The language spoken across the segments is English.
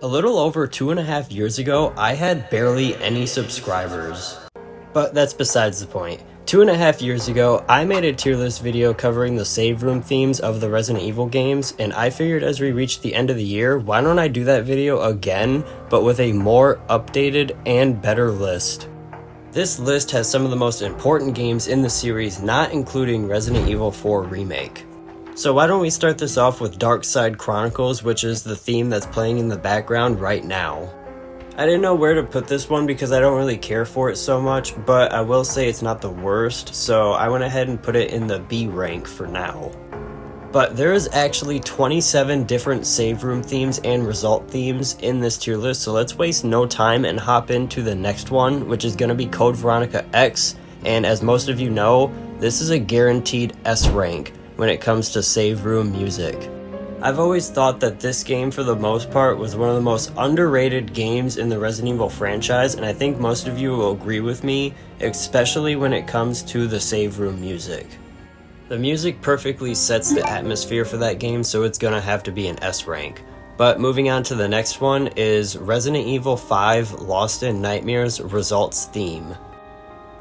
A little over 2.5 years ago, I had barely any subscribers. But that's besides the point. 2.5 years ago, I made a tier list video covering the save room themes of the Resident Evil games, and I figured as we reached the end of the year, why don't I do that video again, but with a more updated and better list. This list has some of the most important games in the series, not including Resident Evil 4 Remake. So why don't we start this off with Dark Side Chronicles, which is the theme that's playing in the background right now. I didn't know where to put this one because I don't really care for it so much, but I will say it's not the worst, so I went ahead and put it in the B rank for now. But there is actually 27 different save room themes and result themes in this tier list, so let's waste no time and hop into the next one, which is going to be Code Veronica X, and as most of you know, this is a guaranteed S rank when it comes to save room music. I've always thought that this game, for the most part, was one of the most underrated games in the Resident Evil franchise, and I think most of you will agree with me, especially when it comes to the save room music. The music perfectly sets the atmosphere for that game, so it's gonna have to be an S rank. But moving on to the next one is Resident Evil 5 Lost in Nightmares Results Theme.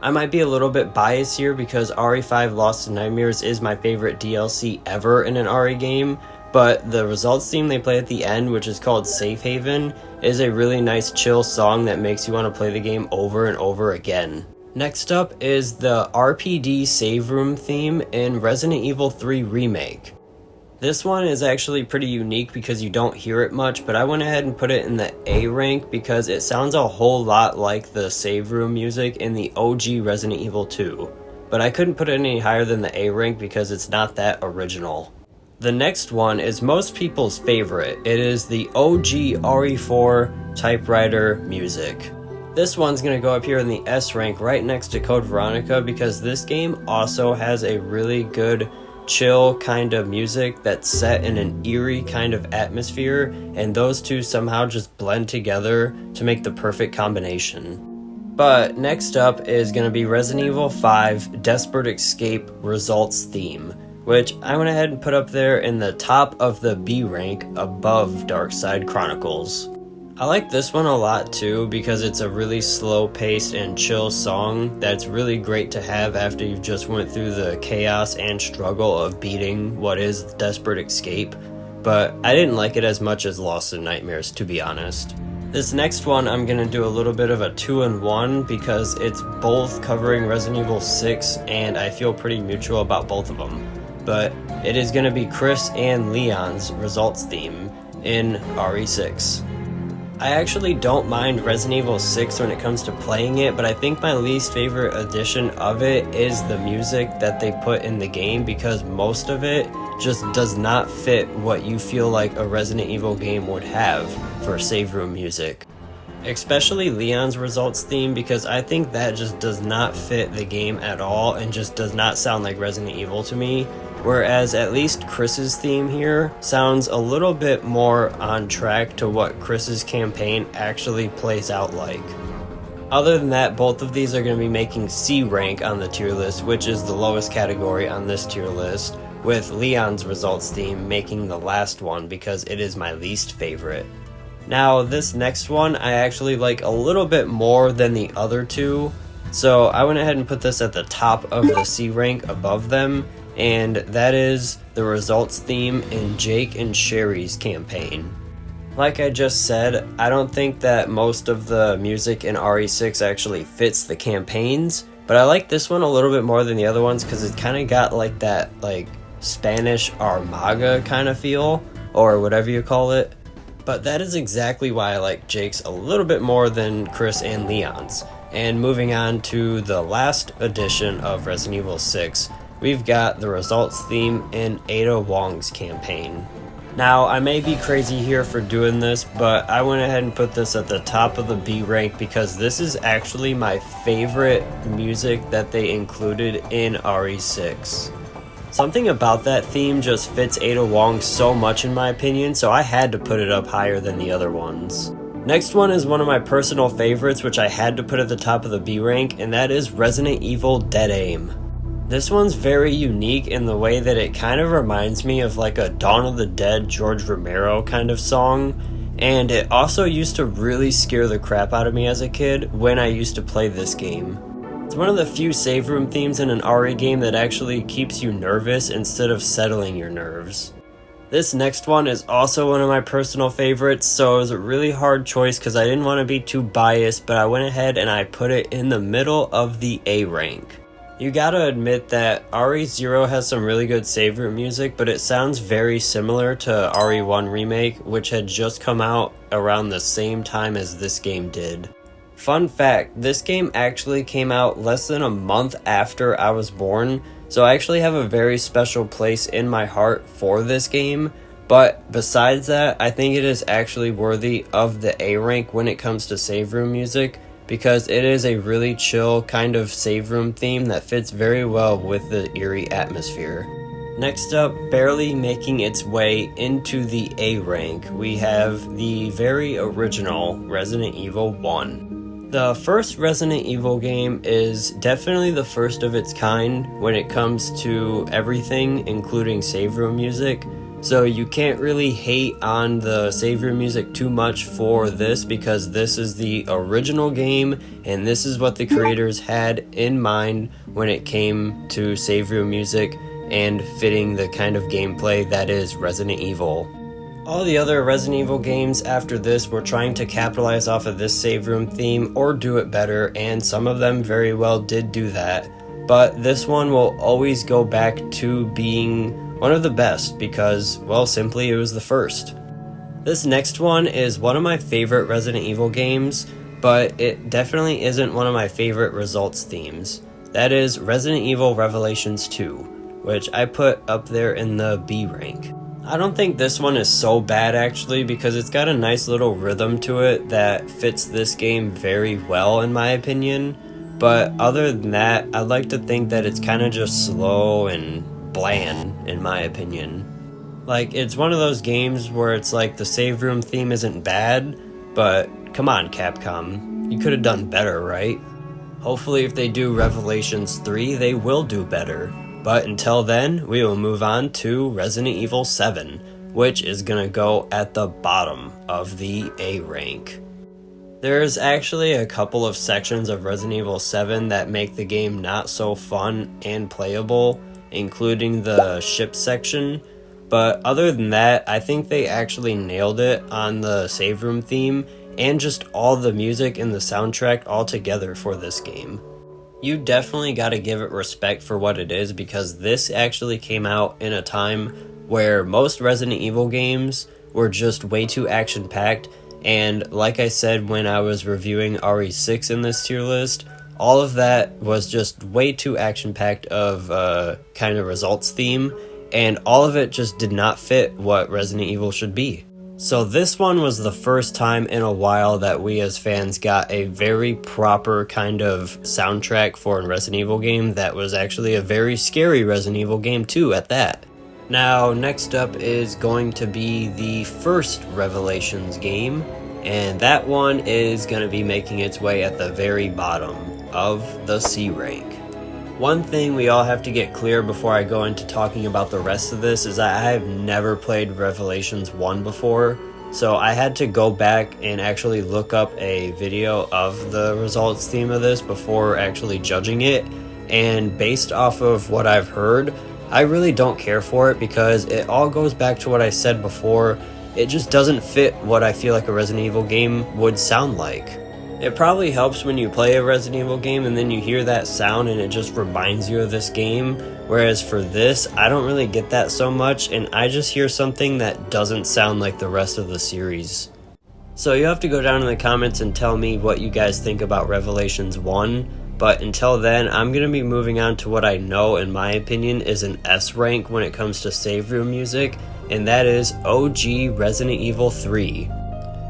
I might be a little bit biased here because RE5 Lost in Nightmares is my favorite DLC ever in an RE game, but the results theme they play at the end, which is called Safe Haven, is a really nice chill song that makes you want to play the game over and over again. Next up is the RPD save room theme in Resident Evil 3 Remake. This one is actually pretty unique because you don't hear it much, but I went ahead and put it in the A rank because it sounds a whole lot like the save room music in the OG Resident Evil 2. But I couldn't put it any higher than the A rank because it's not that original. The next one is most people's favorite. It is the OG RE4 typewriter music. This one's going to go up here in the S rank right next to Code Veronica because this game also has a really good chill kind of music that's set in an eerie kind of atmosphere, and those two somehow just blend together to make the perfect combination. But next up is going to be Resident Evil 5 Desperate Escape Results Theme, which I went ahead and put up there in the top of the B rank above Dark Side Chronicles. I like this one a lot too because it's a really slow paced and chill song that's really great to have after you've just went through the chaos and struggle of beating what is Desperate Escape, but I didn't like it as much as Lost in Nightmares, to be honest. This next one I'm going to do a little bit of a 2-in-1 because it's both covering Resident Evil 6 and I feel pretty mutual about both of them. But it is going to be Chris and Leon's results theme in RE6. I actually don't mind Resident Evil 6 when it comes to playing it, but I think my least favorite addition of it is the music that they put in the game because most of it just does not fit what you feel like a Resident Evil game would have for save room music. Especially Leon's results theme because I think that just does not fit the game at all and just does not sound like Resident Evil to me. Whereas at least Chris's theme here sounds a little bit more on track to what Chris's campaign actually plays out like. Other than that, both of these are going to be making C rank on the tier list, which is the lowest category on this tier list, with Leon's results theme making the last one because it is my least favorite. Now this next one I actually like a little bit more than the other two, so I went ahead and put this at the top of the C rank above them, and that is the results theme in Jake and Sherry's campaign. Like I just said, I don't think that most of the music in RE6 actually fits the campaigns, but I like this one a little bit more than the other ones because it kind of got like that Spanish Armaga kind of feel, or whatever you call it. But that is exactly why I like Jake's a little bit more than Chris and Leon's. And moving on to the last edition of Resident Evil 6, we've got the results theme in Ada Wong's campaign. Now, I may be crazy here for doing this, but I went ahead and put this at the top of the B rank because this is actually my favorite music that they included in RE6. Something about that theme just fits Ada Wong so much in my opinion, so I had to put it up higher than the other ones. Next one is one of my personal favorites, which I had to put at the top of the B rank, and that is Resident Evil Dead Aim. This one's very unique in the way that it kind of reminds me of like a Dawn of the Dead George Romero kind of song, and it also used to really scare the crap out of me as a kid when I used to play this game. It's one of the few save room themes in an RE game that actually keeps you nervous instead of settling your nerves. This next one is also one of my personal favorites, so it was a really hard choice because I didn't want to be too biased, but I went ahead and I put it in the middle of the A rank. You gotta admit that RE0 has some really good save room music, but it sounds very similar to RE1 Remake, which had just come out around the same time as this game did. Fun fact, this game actually came out less than a month after I was born, so I actually have a very special place in my heart for this game, but besides that, I think it is actually worthy of the A rank when it comes to save room music, because it is a really chill kind of save room theme that fits very well with the eerie atmosphere. Next up, barely making its way into the A rank, we have the very original Resident Evil 1. The first Resident Evil game is definitely the first of its kind when it comes to everything, including save room music. So you can't really hate on the save room music too much for this, because this is the original game and this is what the creators had in mind when it came to save room music and fitting the kind of gameplay that is Resident Evil. All the other Resident Evil games after this were trying to capitalize off of this save room theme or do it better, and some of them very well did do that. But this one will always go back to being one of the best because, well, simply it was the first. This next one is one of my favorite Resident Evil games, but it definitely isn't one of my favorite results themes. That is Resident Evil Revelations 2, which I put up there in the B rank. I don't think this one is so bad actually, because it's got a nice little rhythm to it that fits this game very well in my opinion. But other than that, I'd like to think that it's kind of just slow and bland in my opinion. Like, it's one of those games where it's like the save room theme isn't bad, but come on Capcom, you could have done better, right? Hopefully if they do Revelations 3, they will do better. But until then, we will move on to Resident Evil 7, which is gonna go at the bottom of the A rank. There's actually a couple of sections of Resident Evil 7 that make the game not so fun and playable, including the ship section, but other than that, I think they actually nailed it on the save room theme and just all the music and the soundtrack all together for this game. You definitely gotta give it respect for what it is, because this actually came out in a time where most Resident Evil games were just way too action-packed, and like I said when I was reviewing RE6 in this tier list, all of that was just way too action-packed of a kind of results theme, and all of it just did not fit what Resident Evil should be. So this one was the first time in a while that we as fans got a very proper kind of soundtrack for a Resident Evil game that was actually a very scary Resident Evil game too at that. Now next up is going to be the first Revelations game, and that one is going to be making its way at the very bottom of the C rank. One thing we all have to get clear before I go into talking about the rest of this is that I have never played Revelations 1 before, so I had to go back and actually look up a video of the results theme of this before actually judging it, and based off of what I've heard, I really don't care for it because it all goes back to what I said before. It just doesn't fit what I feel like a Resident Evil game would sound like. It probably helps when you play a Resident Evil game and then you hear that sound and it just reminds you of this game, whereas for this, I don't really get that so much, and I just hear something that doesn't sound like the rest of the series. So you have to go down in the comments and tell me what you guys think about Revelations 1, but until then, I'm going to be moving on to what I know, in my opinion, is an S rank when it comes to save room music, and that is OG Resident Evil 3.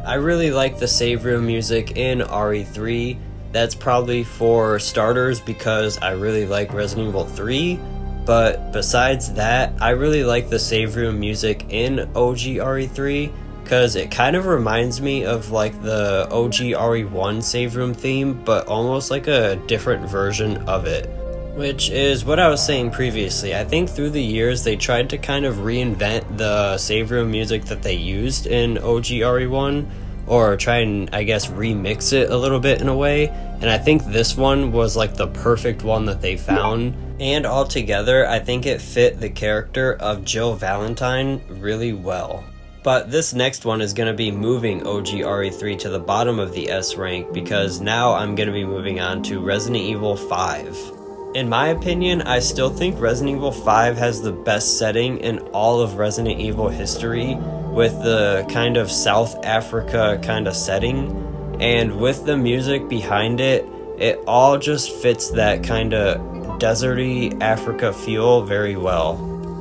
I really like the save room music in RE3. That's probably for starters because I really like Resident Evil 3, but besides that, I really like the save room music in OG RE3 because it kind of reminds me of like the OG RE1 save room theme, but almost like a different version of it. Which is what I was saying previously. I think through the years they tried to kind of reinvent the save room music that they used in OG RE1, or try and, I guess, remix it a little bit in a way, and I think this one was like the perfect one that they found, and altogether I think it fit the character of Jill Valentine really well. But this next one is going to be moving OG RE3 to the bottom of the S rank, because now I'm going to be moving on to Resident Evil 5. In my opinion, I still think Resident Evil 5 has the best setting in all of Resident Evil history, with the kind of South Africa kind of setting, and with the music behind it, it all just fits that kind of deserty Africa feel very well.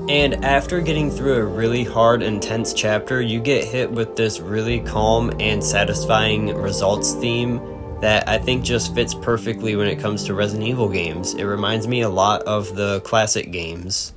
And after getting through a really hard, intense chapter, you get hit with this really calm and satisfying results theme that I think just fits perfectly when it comes to Resident Evil games. It reminds me a lot of the classic games.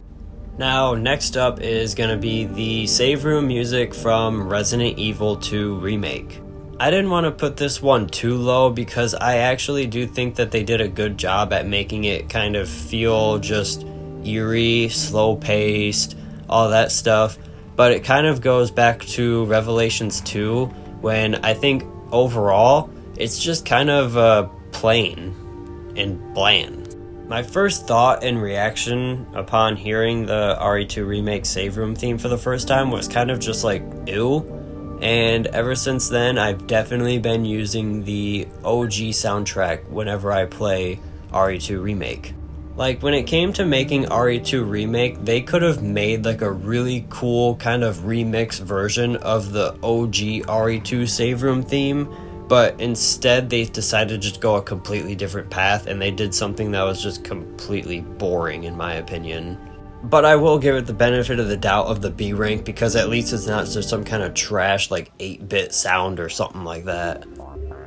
Now, next up is going to be the save room music from Resident Evil 2 Remake. I didn't want to put this one too low because I actually do think that they did a good job at making it kind of feel just eerie, slow-paced, all that stuff. But it kind of goes back to Revelations 2, when I think overall it's just kind of plain and bland. My first thought and reaction upon hearing the RE2 Remake save room theme for the first time was kind of just like, ew. And ever since then, I've definitely been using the OG soundtrack whenever I play RE2 Remake. Like, when it came to making RE2 Remake, they could have made like a really cool kind of remix version of the OG RE2 save room theme, but instead they decided to just go a completely different path, and they did something that was just completely boring in my opinion. But I will give it the benefit of the doubt of the B rank, because at least it's not just some kind of trash like 8-bit sound or something like that.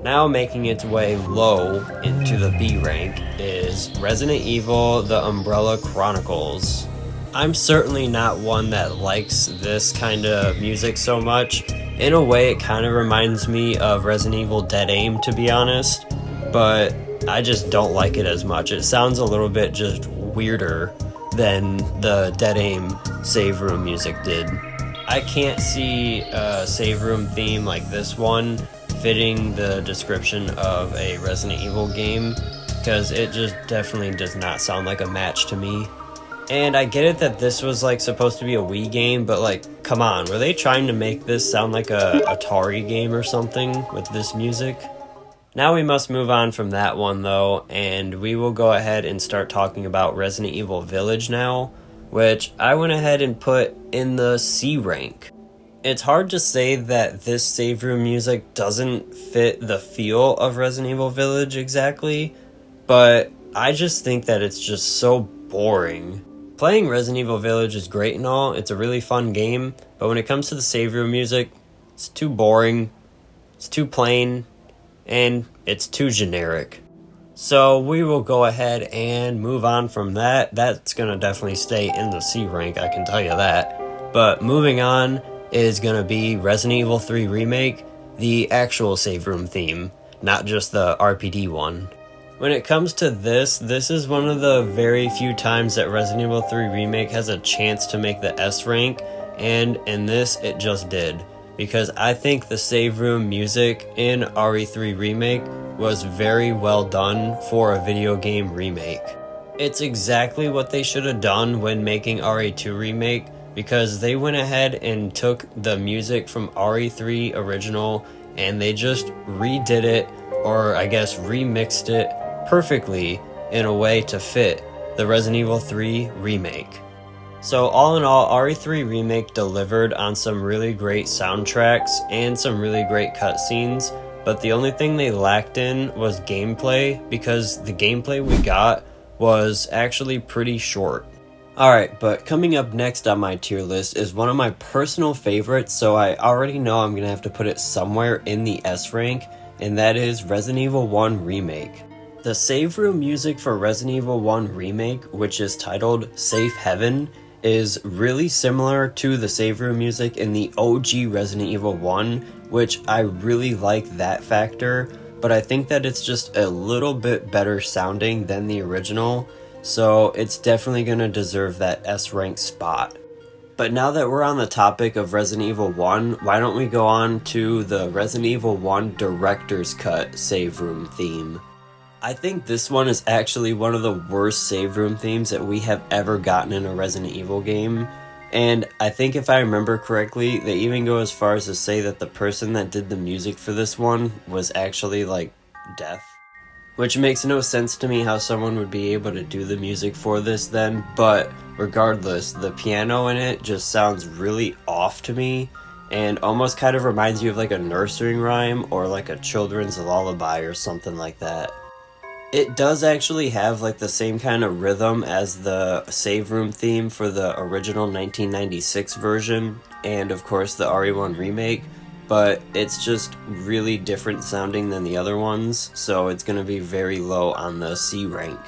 Now making its way low into the B rank is Resident Evil The Umbrella Chronicles. I'm certainly not one that likes this kind of music so much. In a way, it kind of reminds me of Resident Evil Dead Aim, to be honest, but I just don't like it as much. It sounds a little bit just weirder than the Dead Aim save room music did. I can't see a save room theme like this one fitting the description of a Resident Evil game, because it just definitely does not sound like a match to me. And I get it that this was like supposed to be a Wii game, but like, come on, were they trying to make this sound like a Atari game or something with this music? Now we must move on from that one though, and we will go ahead and start talking about Resident Evil Village now, which I went ahead and put in the C rank. It's hard to say that this save room music doesn't fit the feel of Resident Evil Village exactly, but I just think that it's just so boring. Playing Resident Evil Village is great and all, it's a really fun game, but when it comes to the save room music, it's too boring, it's too plain, and it's too generic. So we will go ahead and move on from that. That's going to definitely stay in the C rank, I can tell you that. But moving on is going to be Resident Evil 3 Remake, the actual save room theme, not just the RPD one. When it comes to this is one of the very few times that Resident Evil 3 Remake has a chance to make the S rank, and in this it just did. Because I think the save room music in RE3 Remake was very well done for a video game remake. It's exactly what they should have done when making RE2 Remake, because they went ahead and took the music from RE3 original and they just redid it, or I guess remixed it perfectly in a way to fit the Resident Evil 3 Remake. So all in all, RE3 Remake delivered on some really great soundtracks and some really great cutscenes, but the only thing they lacked in was gameplay, because the gameplay we got was actually pretty short. Alright, but coming up next on my tier list is one of my personal favorites, so I already know I'm going to have to put it somewhere in the S rank, and that is Resident Evil 1 Remake. The save room music for Resident Evil 1 Remake, which is titled Safe Heaven, is really similar to the save room music in the OG Resident Evil 1, which I really like that factor, but I think that it's just a little bit better sounding than the original, so it's definitely going to deserve that S rank spot. But now that we're on the topic of Resident Evil 1, why don't we go on to the Resident Evil 1 Director's Cut save room theme. I think this one is actually one of the worst save room themes that we have ever gotten in a Resident Evil game. And I think if I remember correctly, they even go as far as to say that the person that did the music for this one was actually, like, deaf. Which makes no sense to me how someone would be able to do the music for this then, but regardless, the piano in it just sounds really off to me, and almost kind of reminds you of like a nursery rhyme or like a children's lullaby or something like that. It does actually have like the same kind of rhythm as the save room theme for the original 1996 version, and of course the RE1 remake, but it's just really different sounding than the other ones, so it's going to be very low on the C rank.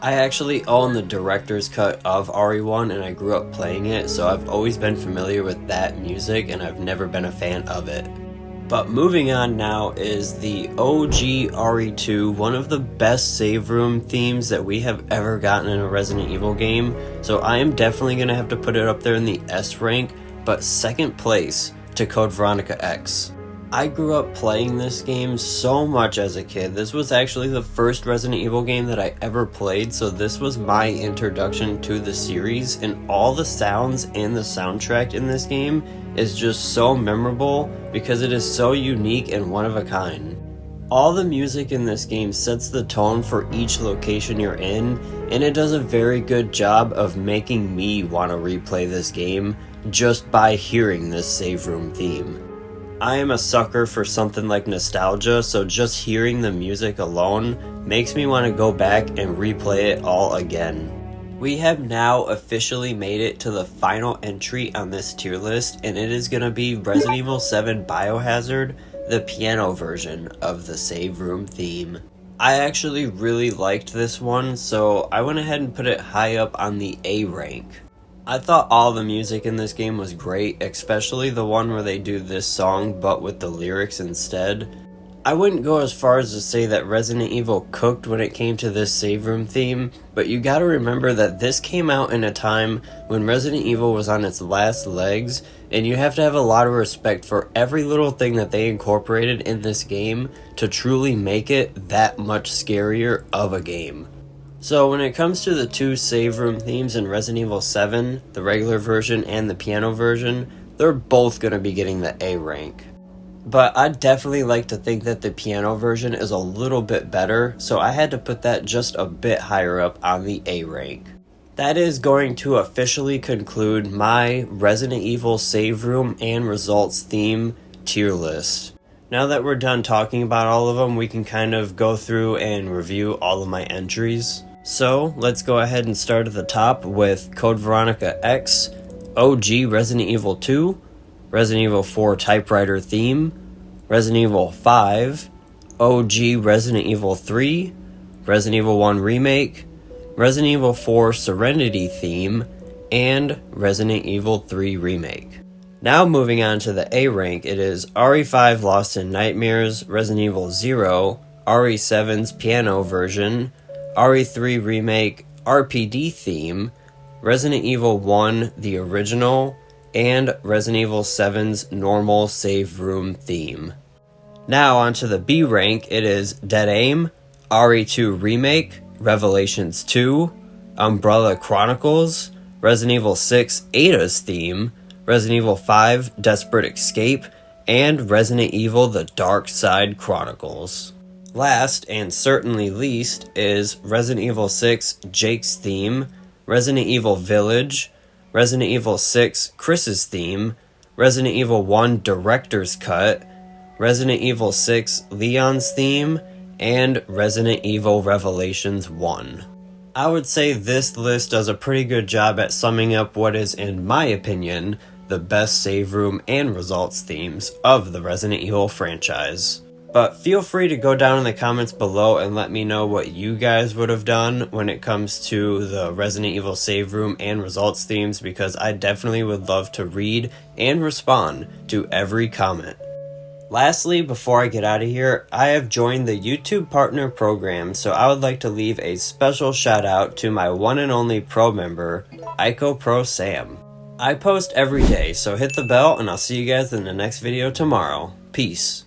I actually own the director's cut of RE1 and I grew up playing it, so I've always been familiar with that music and I've never been a fan of it. But moving on now is the OG RE2, one of the best save room themes that we have ever gotten in a Resident Evil game, so I am definitely going to have to put it up there in the S rank, but second place to Code Veronica X. I grew up playing this game so much as a kid. This was actually the first Resident Evil game that I ever played, so this was my introduction to the series, and all the sounds and the soundtrack in this game is just so memorable because it is so unique and one of a kind. All the music in this game sets the tone for each location you're in, and it does a very good job of making me want to replay this game just by hearing this save room theme. I am a sucker for something like nostalgia, so just hearing the music alone makes me want to go back and replay it all again. We have now officially made it to the final entry on this tier list, and it is going to be Resident Evil 7 Biohazard, the piano version of the save room theme. I actually really liked this one, so I went ahead and put it high up on the A rank. I thought all the music in this game was great, especially the one where they do this song but with the lyrics instead. I wouldn't go as far as to say that Resident Evil cooked when it came to this save room theme, but you gotta remember that this came out in a time when Resident Evil was on its last legs, and you have to have a lot of respect for every little thing that they incorporated in this game to truly make it that much scarier of a game. So when it comes to the two save room themes in Resident Evil 7, the regular version and the piano version, they're both going to be getting the A rank. But I'd definitely like to think that the piano version is a little bit better, so I had to put that just a bit higher up on the A rank. That is going to officially conclude my Resident Evil save room and results theme tier list. Now that we're done talking about all of them, we can kind of go through and review all of my entries. So let's go ahead and start at the top with Code Veronica X, OG Resident Evil 2, Resident Evil 4 Typewriter Theme, Resident Evil 5, OG Resident Evil 3, Resident Evil 1 Remake, Resident Evil 4 Serenity Theme, and Resident Evil 3 Remake. Now moving on to the A rank, it is RE5 Lost in Nightmares, Resident Evil 0, RE7's piano version, RE3 Remake RPD theme, Resident Evil 1 the original, and Resident Evil 7's normal save room theme. Now onto the B rank, it is Dead Aim, RE2 Remake, Revelations 2, Umbrella Chronicles, Resident Evil 6 Ada's theme, Resident Evil 5 Desperate Escape, and Resident Evil The Dark Side Chronicles. Last, and certainly least, is Resident Evil 6 Jake's theme, Resident Evil Village, Resident Evil 6 Chris's theme, Resident Evil 1 Director's Cut, Resident Evil 6 Leon's theme, and Resident Evil Revelations 1. I would say this list does a pretty good job at summing up what is, in my opinion, the best save room and results themes of the Resident Evil franchise. But feel free to go down in the comments below and let me know what you guys would have done when it comes to the Resident Evil save room and results themes, because I definitely would love to read and respond to every comment. Lastly, before I get out of here, I have joined the YouTube Partner Program, so I would like to leave a special shout out to my one and only pro member, Ico Pro Sam. I post every day, so hit the bell and I'll see you guys in the next video tomorrow. Peace.